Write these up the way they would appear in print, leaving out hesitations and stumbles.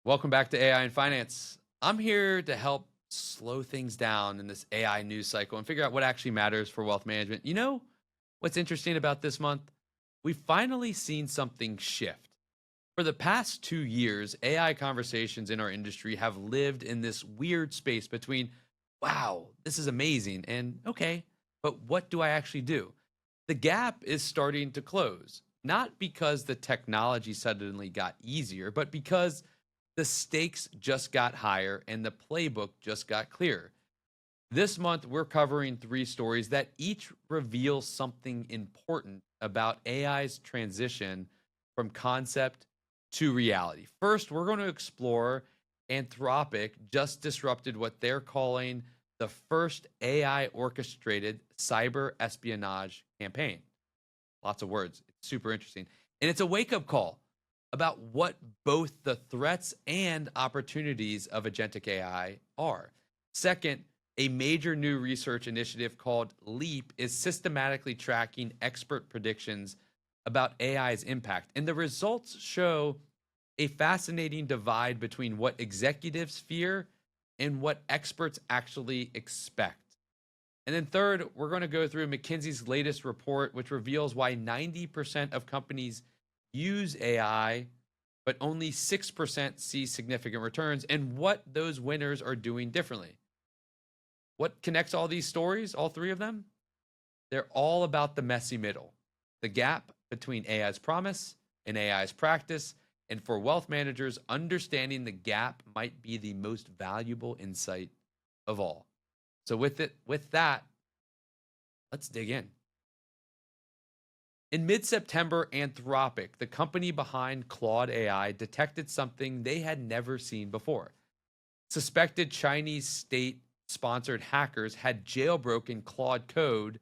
Welcome back to AI and Finance. I'm here to help slow things down in this AI news cycle and figure out what actually matters for wealth management. You know what's interesting about this month? We've finally seen something shift. For the past 2 years, AI conversations in our industry have lived in this weird space between, wow, this is amazing, and okay, but what do I actually do? The gap is starting to close, not because the technology suddenly got easier, but because the stakes just got higher and the playbook just got clearer. This month, we're covering three stories that each reveal something important about AI's transition from concept to reality. First, we're going to explore Anthropic just disrupted what they're calling the first AI orchestrated cyber espionage campaign. Lots of words. It's super interesting. And it's a wake up call about what both the threats and opportunities of agentic AI are. Second, a major new research initiative called LEAP is systematically tracking expert predictions about AI's impact. And the results show a fascinating divide between what executives fear and what experts actually expect. And then third, we're going to go through McKinsey's latest report, which reveals why 90% of companies use AI, but only 6% see significant returns, and what those winners are doing differently. What connects all these stories, all three of them? They're all about the messy middle, the gap between AI's promise and AI's practice. And for wealth managers, understanding the gap might be the most valuable insight of all. So with that, let's dig in. In mid-September, Anthropic, the company behind Claude AI, detected something they had never seen before. Suspected Chinese state-sponsored hackers had jailbroken Claude code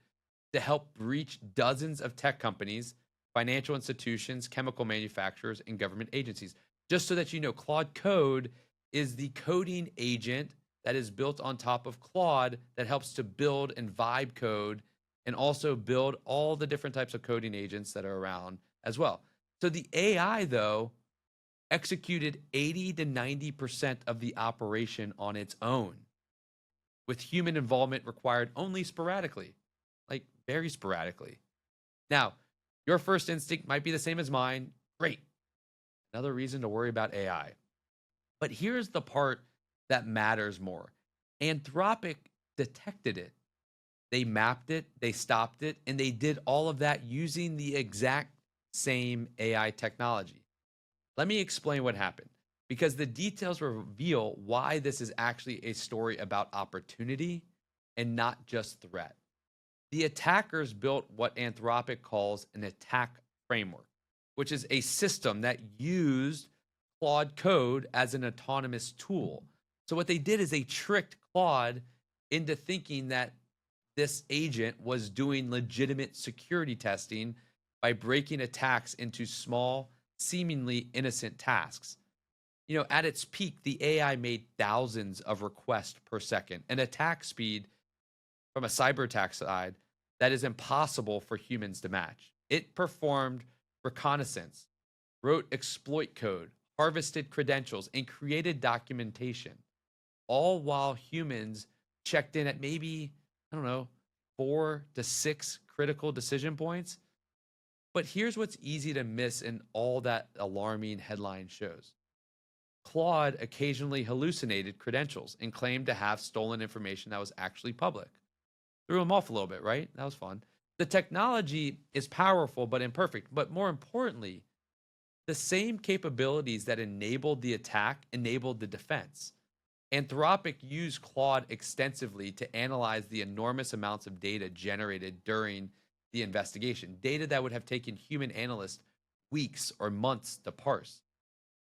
to help breach dozens of tech companies, financial institutions, chemical manufacturers, and government agencies. Just so that you know, Claude Code is the coding agent that is built on top of Claude that helps to build and vibe code and also build all the different types of coding agents that are around as well. So the AI, though, executed 80 to 90% of the operation on its own, with human involvement required only sporadically, like very sporadically. Now, your first instinct might be the same as mine. Great. Another reason to worry about AI. But here's the part that matters more. Anthropic detected it. They mapped it, they stopped it, and they did all of that using the exact same AI technology. Let me explain what happened, because the details reveal why this is actually a story about opportunity and not just threat. The attackers built what Anthropic calls an attack framework, which is a system that used Claude Code as an autonomous tool. So what they did is they tricked Claude into thinking that this agent was doing legitimate security testing by breaking attacks into small, seemingly innocent tasks. You know, at its peak, the AI made thousands of requests per second, an attack speed from a cyber attack side that is impossible for humans to match. It performed reconnaissance, wrote exploit code, harvested credentials, and created documentation, all while humans checked in at maybe, I don't know, 4 to 6 critical decision points. But here's what's easy to miss in all that alarming headline shows. Claude occasionally hallucinated credentials and claimed to have stolen information that was actually public. Threw him off a little bit, right? That was fun. The technology is powerful but imperfect. But more importantly, the same capabilities that enabled the attack enabled the defense. Anthropic used Claude extensively to analyze the enormous amounts of data generated during the investigation, data that would have taken human analysts weeks or months to parse.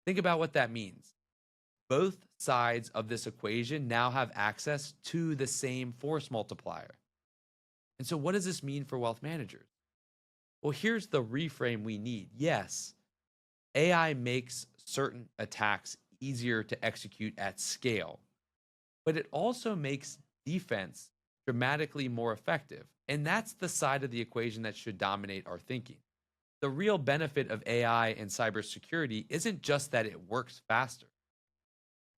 Think about what that means. Both sides of this equation now have access to the same force multiplier. And so, what does this mean for wealth managers? Well, here's the reframe we need. Yes, AI makes certain attacks easier to execute at scale, but it also makes defense dramatically more effective. And that's the side of the equation that should dominate our thinking. The real benefit of AI and cybersecurity isn't just that it works faster.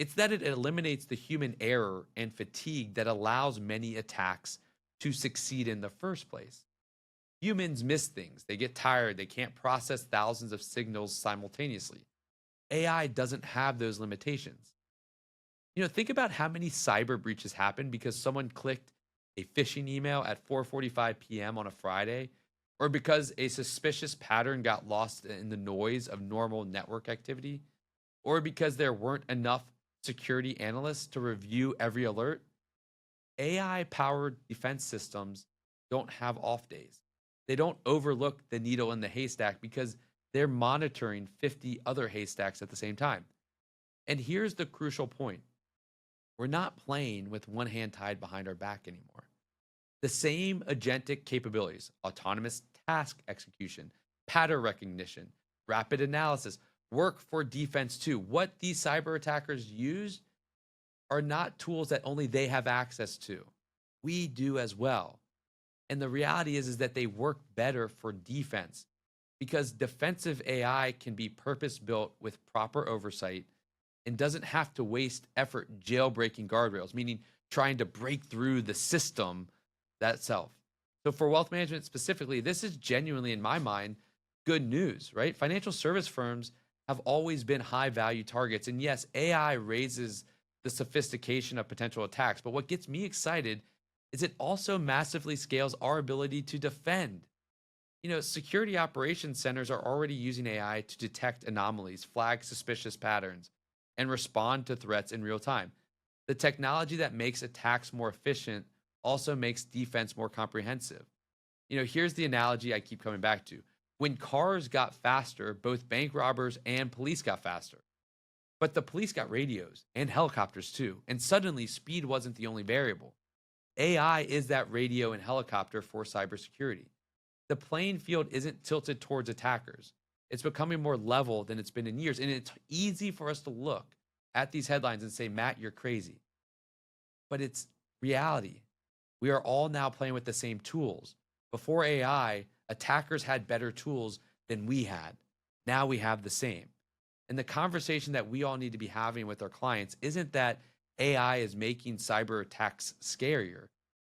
It's that it eliminates the human error and fatigue that allows many attacks to succeed in the first place. Humans miss things, they get tired, they can't process thousands of signals simultaneously. AI doesn't have those limitations. Think about how many cyber breaches happen because someone clicked a phishing email at 4:45 p.m. on a Friday, or because a suspicious pattern got lost in the noise of normal network activity, or because there weren't enough security analysts to review every alert. AI powered defense systems don't have off days. They don't overlook the needle in the haystack because they're monitoring 50 other haystacks at the same time. And here's the crucial point: we're not playing with one hand tied behind our back anymore. The same agentic capabilities, autonomous task execution, pattern recognition, rapid analysis, work for defense too. What these cyber attackers use are not tools that only they have access to. We do as well. And the reality is that they work better for defense because defensive AI can be purpose built with proper oversight and doesn't have to waste effort jailbreaking guardrails, meaning trying to break through the system that itself. So for wealth management specifically, this is genuinely, in my mind, good news, right? Financial service firms have always been high value targets. And yes, AI raises the sophistication of potential attacks. But what gets me excited is it also massively scales our ability to defend. Security operations centers are already using AI to detect anomalies, flag suspicious patterns, and respond to threats in real time. The technology that makes attacks more efficient also makes defense more comprehensive. Here's the analogy I keep coming back to. When cars got faster, both bank robbers and police got faster. But the police got radios and helicopters too. And suddenly, speed wasn't the only variable. AI is that radio and helicopter for cybersecurity. The playing field isn't tilted towards attackers. It's becoming more level than it's been in years. And it's easy for us to look at these headlines and say, Matt, you're crazy. But it's reality. We are all now playing with the same tools. Before AI, attackers had better tools than we had. Now we have the same. And the conversation that we all need to be having with our clients isn't that AI is making cyber attacks scarier.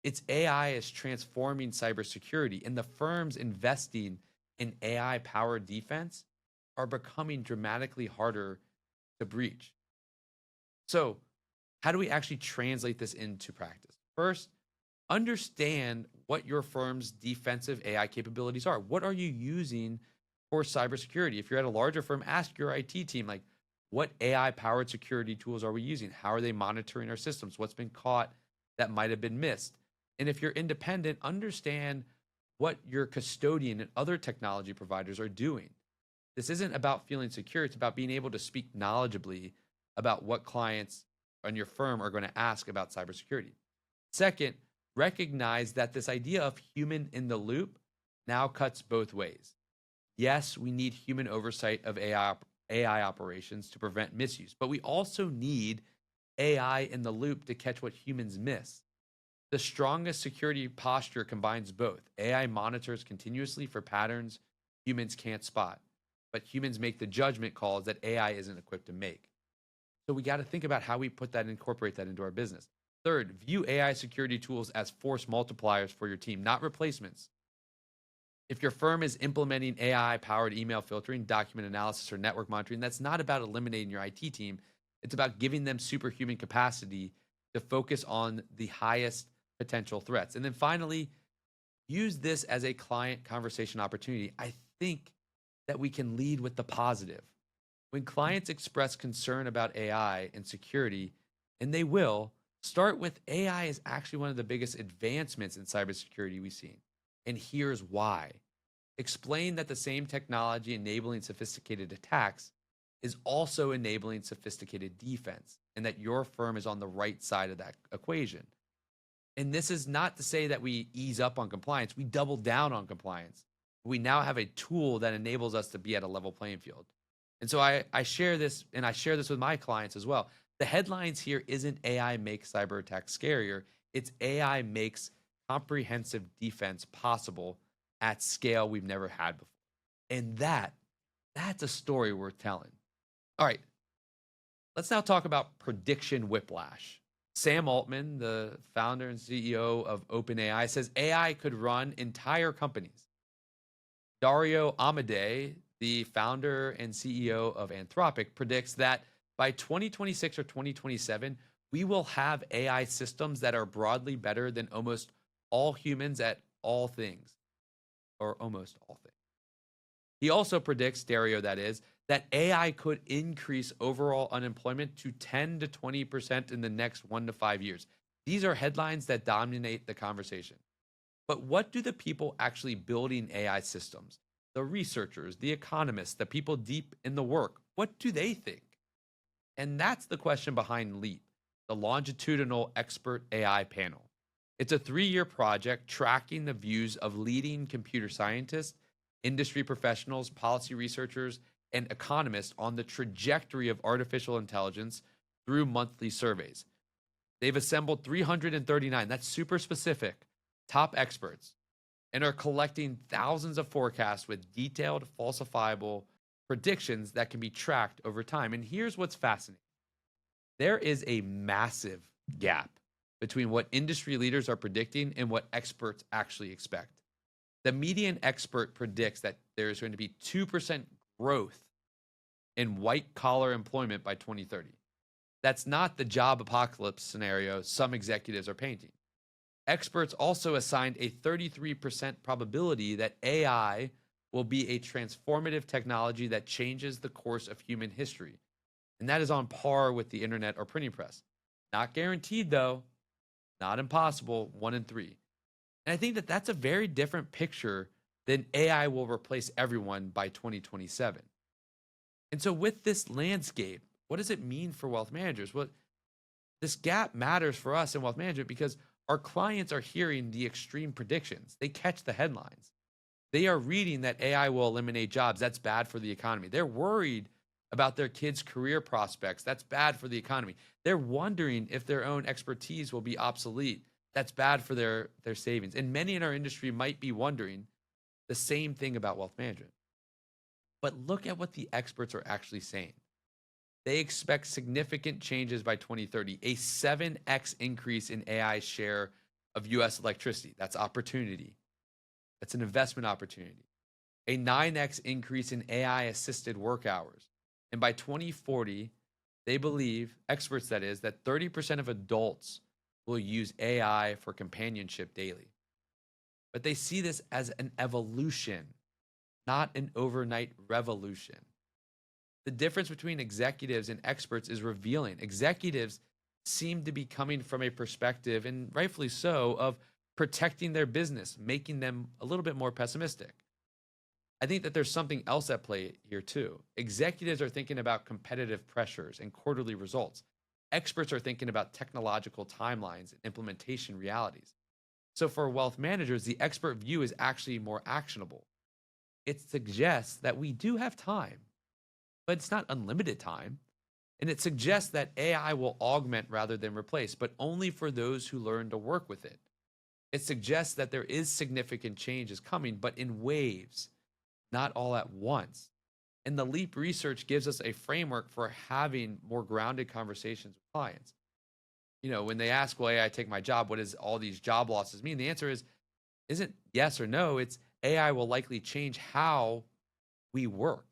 It's AI is transforming cybersecurity, and the firms investing in AI powered defense are becoming dramatically harder to breach. So, how do we actually translate this into practice? First, understand what your firm's defensive AI capabilities are. What are you using for cybersecurity? If you're at a larger firm, ask your IT team, like, what AI powered security tools are we using? How are they monitoring our systems? What's been caught that might have been missed? And if you're independent, understand what your custodian and other technology providers are doing. This isn't about feeling secure, it's about being able to speak knowledgeably about what clients on your firm are going to ask about cybersecurity. Second, recognize that this idea of human in the loop now cuts both ways. Yes, we need human oversight of AI operations to prevent misuse, but we also need AI in the loop to catch what humans miss. The strongest security posture combines both. AI monitors continuously for patterns humans can't spot, but humans make the judgment calls that AI isn't equipped to make. So we got to think about how we put that and incorporate that into our business. Third, view AI security tools as force multipliers for your team, not replacements. If your firm is implementing AI powered email filtering, document analysis, or network monitoring, that's not about eliminating your IT team. It's about giving them superhuman capacity to focus on the highest potential threats. And then finally, use this as a client conversation opportunity. I think that we can lead with the positive. When clients express concern about AI and security, and they will, start with AI is actually one of the biggest advancements in cybersecurity we've seen. And here's why. Explain that the same technology enabling sophisticated attacks is also enabling sophisticated defense, and that your firm is on the right side of that equation. And this is not to say that we ease up on compliance. We double down on compliance. We now have a tool that enables us to be at a level playing field. And so I share this, and I share this with my clients as well. The headlines here isn't AI makes cyber attacks scarier. It's AI makes comprehensive defense possible at scale we've never had before. And that's a story worth telling. All right. Let's now talk about prediction whiplash. Sam Altman, the founder and CEO of OpenAI, says AI could run entire companies. Dario Amodei, the founder and CEO of Anthropic, predicts that by 2026 or 2027, we will have AI systems that are broadly better than almost all humans at all things, or almost all things. He also predicts, Dario that is, that AI could increase overall unemployment to 10 to 20% in the next 1 to 5 years. These are headlines that dominate the conversation. But what do the people actually building AI systems, the researchers, the economists, the people deep in the work, what do they think? And that's the question behind LEAP, the Longitudinal Expert AI Panel. It's a 3-year project tracking the views of leading computer scientists, industry professionals, policy researchers, and economists on the trajectory of artificial intelligence through monthly surveys. They've assembled 339, that's super specific, top experts, and are collecting thousands of forecasts with detailed, falsifiable predictions that can be tracked over time. And here's what's fascinating. There is a massive gap between what industry leaders are predicting and what experts actually expect. The median expert predicts that there is going to be 2% growth in white collar employment by 2030. That's not the job apocalypse scenario some executives are painting. Experts also assigned a 33% probability that AI will be a transformative technology that changes the course of human history. And that is on par with the internet or printing press. Not guaranteed, though. Not impossible. 1 in 3. And I think that that's a very different picture than AI will replace everyone by 2027. And so with this landscape, what does it mean for wealth managers? Well, this gap matters for us in wealth management because our clients are hearing the extreme predictions. They catch the headlines. They are reading that AI will eliminate jobs. That's bad for the economy. They're worried about their kids' career prospects. That's bad for the economy. They're wondering if their own expertise will be obsolete. That's bad for their savings. And many in our industry might be wondering the same thing about wealth management. But look at what the experts are actually saying. They expect significant changes by 2030, a 7x increase in AI's share of US electricity. That's opportunity. That's an investment opportunity. A 9x increase in AI assisted work hours. And by 2040, they believe, experts that is, that 30% of adults will use AI for companionship daily. But they see this as an evolution, not an overnight revolution. The difference between executives and experts is revealing. Executives seem to be coming from a perspective, and rightfully so, of protecting their business, making them a little bit more pessimistic. I think that there's something else at play here too. Executives are thinking about competitive pressures and quarterly results. Experts are thinking about technological timelines and implementation realities. So for wealth managers, the expert view is actually more actionable. It suggests that we do have time, but it's not unlimited time. And it suggests that AI will augment rather than replace, but only for those who learn to work with it. It suggests that there is significant changes coming, but in waves, not all at once. And the LEAP research gives us a framework for having more grounded conversations with clients. You know, when they ask, will AI take my job? What does all these job losses mean? The answer isn't yes or no. It's AI will likely change how we work.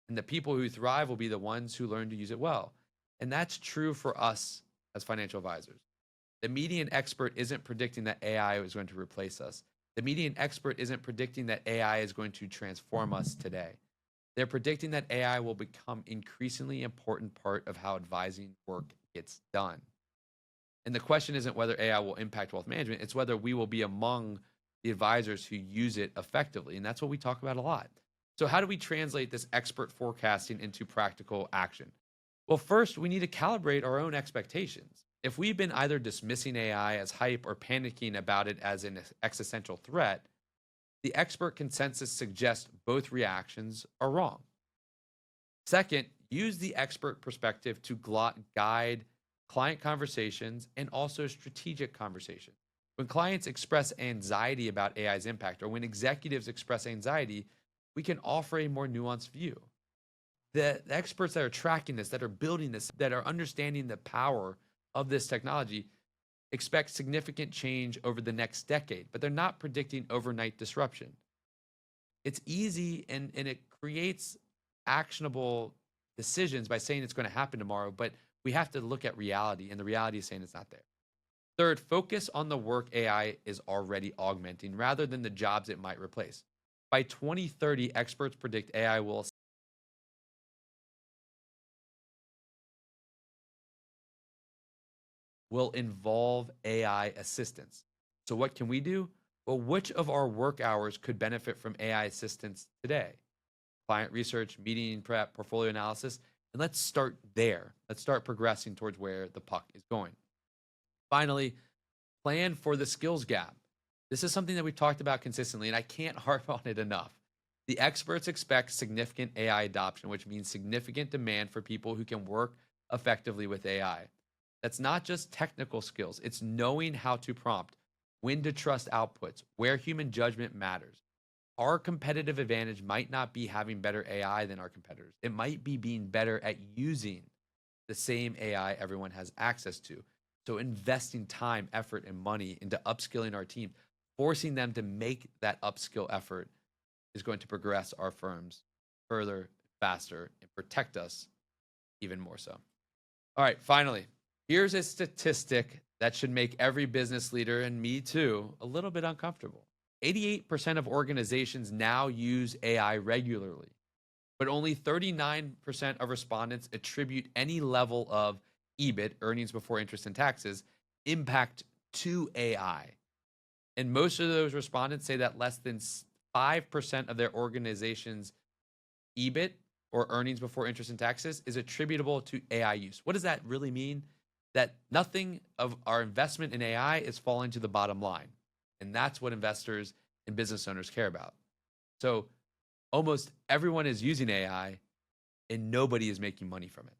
And the people who thrive will be the ones who learn to use it well. And that's true for us as financial advisors. The median expert isn't predicting that AI is going to replace us. The median expert isn't predicting that AI is going to transform us today. They're predicting that AI will become increasingly important part of how advising work gets done. And the question isn't whether AI will impact wealth management, it's whether we will be among the advisors who use it effectively. And that's what we talk about a lot. So how do we translate this expert forecasting into practical action? Well, first, we need to calibrate our own expectations. If we've been either dismissing AI as hype or panicking about it as an existential threat, the expert consensus suggests both reactions are wrong. Second, use the expert perspective to guide client conversations and also strategic conversations. When clients express anxiety about AI's impact, or when executives express anxiety, we can offer a more nuanced view. The experts that are tracking this, that are building this, that are understanding the power of this technology expect significant change over the next decade, but they're not predicting overnight disruption. It's easy and it creates actionable decisions by saying it's going to happen tomorrow, but we have to look at reality, and the reality is saying it's not there. Third, focus on the work AI is already augmenting rather than the jobs it might replace. By 2030, experts predict AI will involve AI assistance. So, what can we do? Well, which of our work hours could benefit from AI assistance today? Client research, meeting prep, portfolio analysis. And let's start there. Let's start progressing towards where the puck is going. Finally, plan for the skills gap. This is something that we've talked about consistently, and I can't harp on it enough. The experts expect significant AI adoption, which means significant demand for people who can work effectively with AI. That's not just technical skills, it's knowing how to prompt, when to trust outputs, where human judgment matters. Our competitive advantage might not be having better AI than our competitors, it might be being better at using the same AI everyone has access to. So, investing time, effort, and money into upskilling our team, forcing them to make that upskill effort is going to progress our firms further, faster, and protect us even more so. All right, finally, here's a statistic that should make every business leader, and me too, a little bit uncomfortable. 88% of organizations now use AI regularly, but only 39% of respondents attribute any level of EBIT, earnings before interest and taxes, impact to AI. And most of those respondents say that less than 5% of their organization's EBIT, or earnings before interest and taxes, is attributable to AI use. What does that really mean? That nothing of our investment in AI is falling to the bottom line. And that's what investors and business owners care about. So almost everyone is using AI and nobody is making money from it.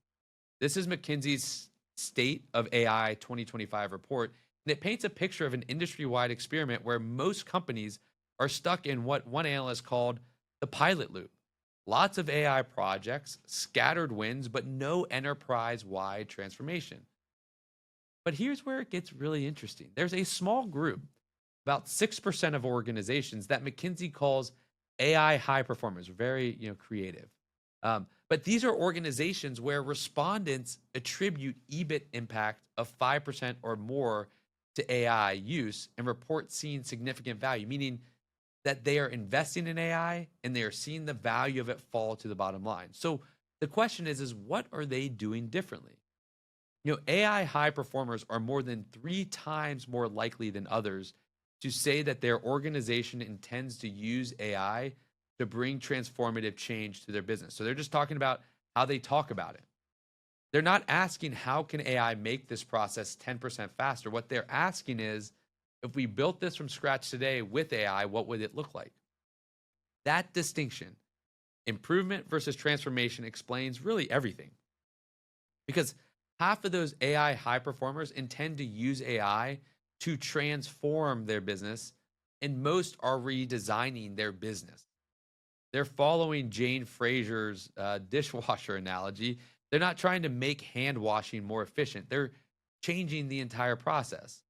This is McKinsey's State of AI 2025 report, and it paints a picture of an industry-wide experiment where most companies are stuck in what one analyst called the pilot loop. Lots of AI projects, scattered wins, but no enterprise-wide transformation. But here's where it gets really interesting. There's a small group, about 6% of organizations, that McKinsey calls AI high performers, very creative. But these are organizations where respondents attribute EBIT impact of 5% or more to AI use and report seeing significant value, meaning that they are investing in AI and they are seeing the value of it fall to the bottom line. So the question is what are they doing differently? AI high performers are more than 3 times more likely than others to say that their organization intends to use AI to bring transformative change to their business. So they're just talking about how they talk about it. They're not asking how can AI make this process 10% faster. What they're asking is, if we built this from scratch today with AI, what would it look like? That distinction, improvement versus transformation, explains really everything. Because half of those AI high performers intend to use AI to transform their business, and most are redesigning their business. They're following Jane Fraser's dishwasher analogy. They're not trying to make hand washing more efficient. They're changing the entire process.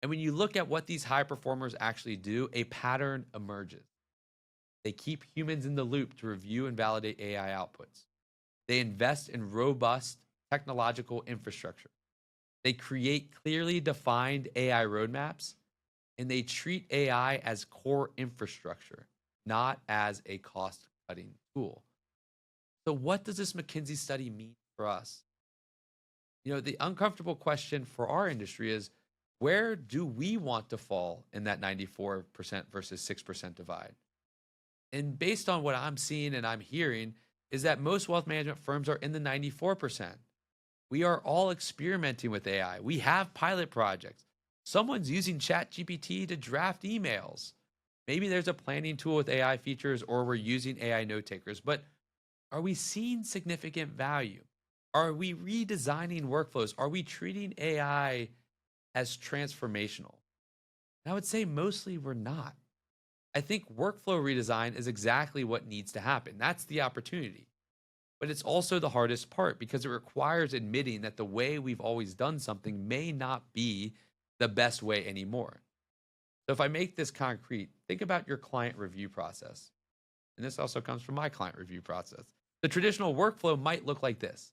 And when you look at what these high performers actually do, a pattern emerges. They keep humans in the loop to review and validate AI outputs. They invest in robust technological infrastructure. They create clearly defined AI roadmaps, and they treat AI as core infrastructure, not as a cost-cutting tool. So what does this McKinsey study mean for us? The uncomfortable question for our industry is, where do we want to fall in that 94% versus 6% divide? And based on what I'm seeing and I'm hearing, is that most wealth management firms are in the 94%. We are all experimenting with AI. We have pilot projects. Someone's using ChatGPT to draft emails. Maybe there's a planning tool with AI features, or we're using AI note takers. But are we seeing significant value? Are we redesigning workflows? Are we treating AI as transformational? And I would say mostly we're not. I think workflow redesign is exactly what needs to happen. That's the opportunity. but it's also the hardest part because it requires admitting that the way we've always done something may not be the best way anymore. So if I make this concrete, think about your client review process. And this also comes from my client review process. The traditional workflow might look like this.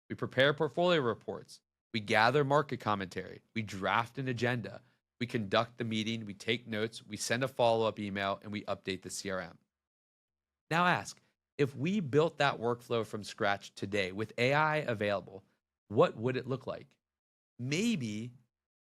We prepare portfolio reports, we gather market commentary, we draft an agenda, we conduct the meeting, we take notes, we send a follow-up email, and we update the CRM. Now ask, if we built that workflow from scratch today with AI available, what would it look like? Maybe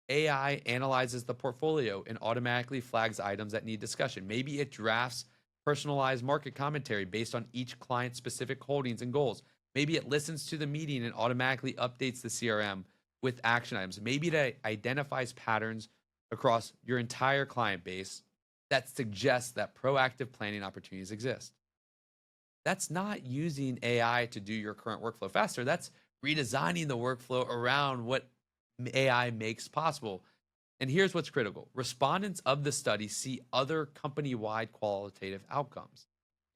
AI analyzes the portfolio and automatically flags items that need discussion. Maybe it drafts personalized market commentary based on each client's specific holdings and goals. Maybe it listens to the meeting and automatically updates the CRM with action items. Maybe it identifies patterns across your entire client base that suggests that proactive planning opportunities exist. That's not using AI to do your current workflow faster. That's redesigning the workflow around what AI makes possible. And here's what's critical. Respondents of the study see other company-wide qualitative outcomes.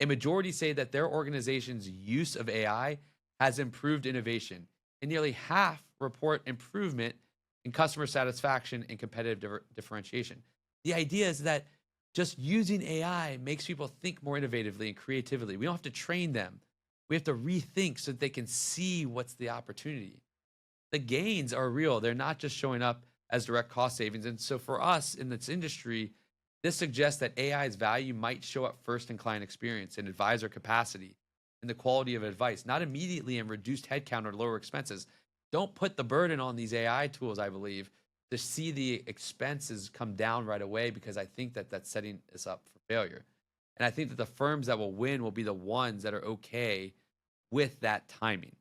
A majority say that their organization's use of AI has improved innovation, and nearly half report improvement in customer satisfaction and competitive differentiation. The idea is that just using AI makes people think more innovatively and creatively. We don't have to train them. We have to rethink so that they can see what's the opportunity. The gains are real. They're not just showing up as direct cost savings. And so for us in this industry, this suggests that AI's value might show up first in client experience and advisor capacity and the quality of advice, not immediately in reduced headcount or lower expenses. Don't put the burden on these AI tools, I believe, to see the expenses come down right away, because I think that that's setting us up for failure. And I think that the firms that will win will be the ones that are okay with that timing.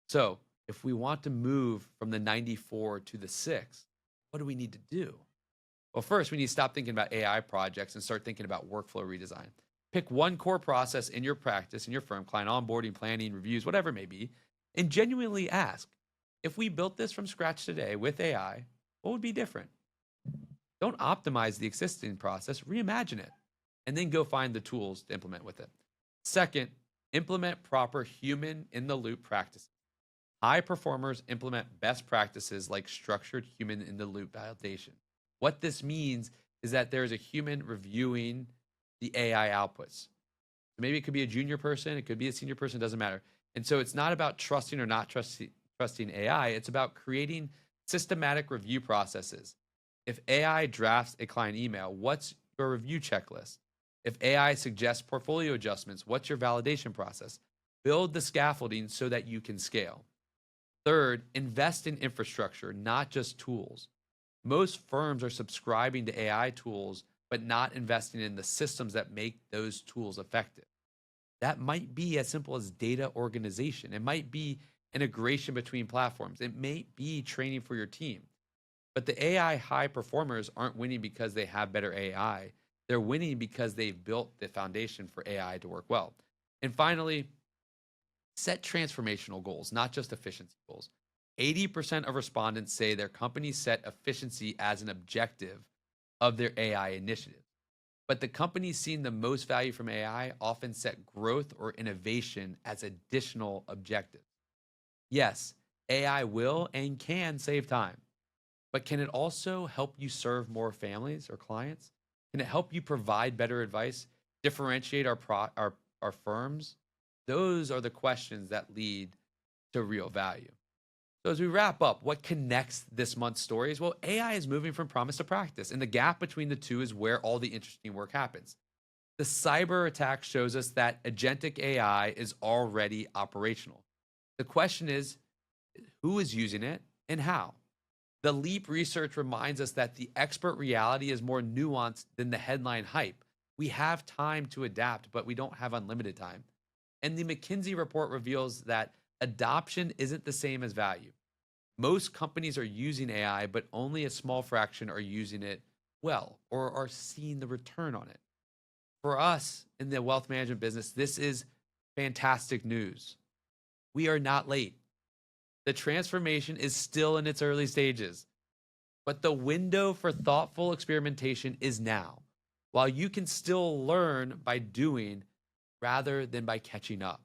So if we want to move from the 94 to the 6, what do we need to do? Well, first, we need to stop thinking about AI projects and start thinking about workflow redesign. Pick one core process in your practice, in your firm, client onboarding, planning, reviews, whatever it may be, and genuinely ask, if we built this from scratch today with AI, what would be different? Don't optimize the existing process, reimagine it, and then go find the tools to implement with it. Second, implement proper human in the loop practices. High performers implement best practices like structured human in the loop validation. What this means is that there's a human reviewing the AI outputs. Maybe it could be a junior person, it could be a senior person, it doesn't matter. And so it's not about trusting or not trusting AI, it's about creating systematic review processes. If AI drafts a client email, what's your review checklist? If AI suggests portfolio adjustments, what's your validation process? Build the scaffolding so that you can scale. Third, invest in infrastructure, not just tools. Most firms are subscribing to AI tools, but not investing in the systems that make those tools effective. That might be as simple as data organization. It might be integration between platforms. It may be training for your team. But the AI high performers aren't winning because they have better AI. They're winning because they've built the foundation for AI to work well. And finally, set transformational goals, not just efficiency goals. 80% of respondents say their companies set efficiency as an objective of their AI initiative. But the companies seeing the most value from AI often set growth or innovation as additional objectives. Yes, AI will and can save time, but can it also help you serve more families or clients? Can it help you provide better advice, differentiate our firms? Those are the questions that lead to real value. So as we wrap up, what connects this month's stories? Well, AI is moving from promise to practice, and the gap between the two is where all the interesting work happens. The cyber attack shows us that agentic AI is already operational. The question is, who is using it and how? The LEAP research reminds us that the expert reality is more nuanced than the headline hype. We have time to adapt, but we don't have unlimited time. And the McKinsey report reveals that adoption isn't the same as value. Most companies are using AI, but only a small fraction are using it well or are seeing the return on it. For us in the wealth management business, this is fantastic news. We are not late. The transformation is still in its early stages, but the window for thoughtful experimentation is now. While you can still learn by doing rather than by catching up.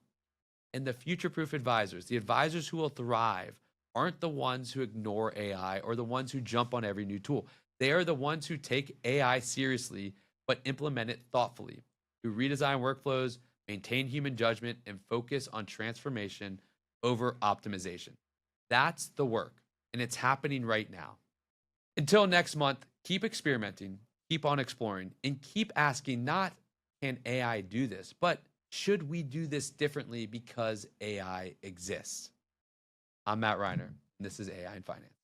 And the future proof advisors, the advisors who will thrive, aren't the ones who ignore AI or the ones who jump on every new tool. They are the ones who take AI seriously but implement it thoughtfully, who redesign workflows, maintain human judgment, and focus on transformation over optimization. That's the work, and it's happening right now. Until next month, keep experimenting, keep on exploring, and keep asking not can AI do this, but should we do this differently because AI exists? I'm Matt Reiner, and this is AI in Finance.